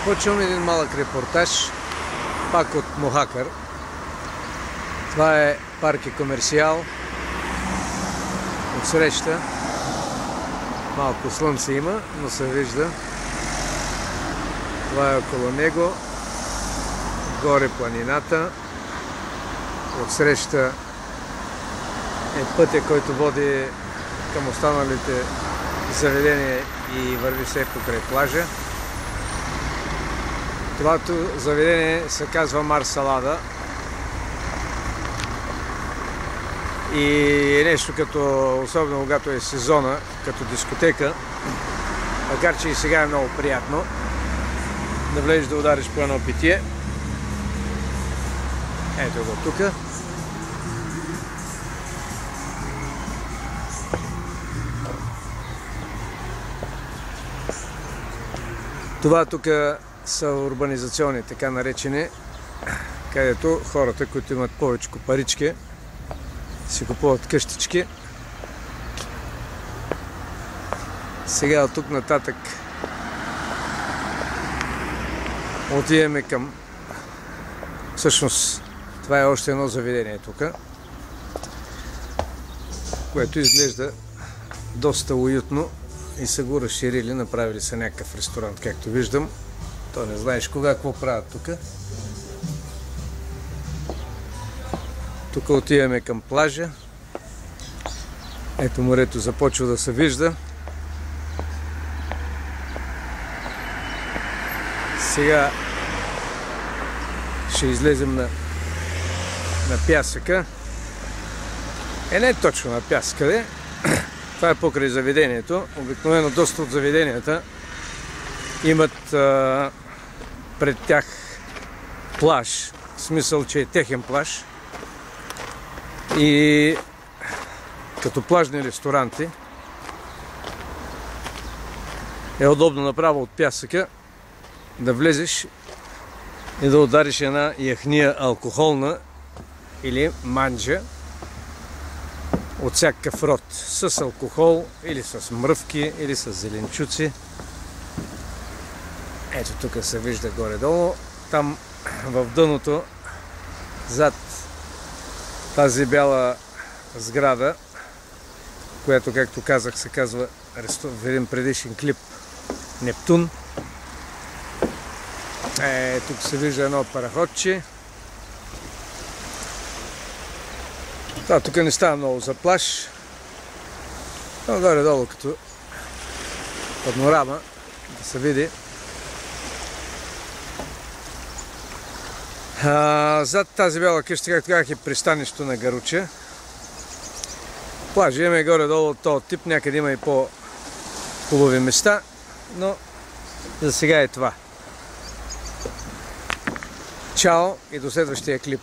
Почвам един малък репортаж, пак от Мохакър. Това е парк и комерциал. Отсреща малко слънце има, но се вижда. Това е около него. Горе планината. Отсреща е пътя, който води към останалите заведения и върви се покрай плажа. Това заведение се казва Марсалада и е нещо като, особено когато е сезона, като дискотека, макар че и сега е много приятно да влезеш да удариш по едно питие. Ето го тук. Това тук са урбанизационни, така наречени, където хората, които имат повече парички, си купуват къщички. Сега от тук нататък отиваме към... Всъщност, това е още едно заведение тук, което изглежда доста уютно и са го разширили, направили са някакъв ресторант, както виждам. То не знаеш кога, какво правят тук. Тук отиваме към плажа. Ето морето започва да се вижда. Сега ще излезем на пясъка. Не точно на пясъка, това е покрай заведението. Обикновено доста от заведенията имат пред тях плаж, в смисъл, че е техен плаж, и като плажни ресторанти е удобно направо от пясъка да влезеш и да удариш една яхния алкохолна или манджа от всякакъв род, с алкохол или с мръвки или с зеленчуци. Ето тук се вижда горе-долу. Там в дъното, зад тази бяла сграда, която, както казах, се казва в един предишен клип Нептун. Тук се вижда едно параходче. Това тук не става много за плаж, но горе-долу като панорама да се види. Зад тази бяла къща, както казах, е пристанището на Гаруча. Плажа имаме горе-долу от този тип, някъде има и по-хубави места, но за сега е това. Чао и до следващия клип.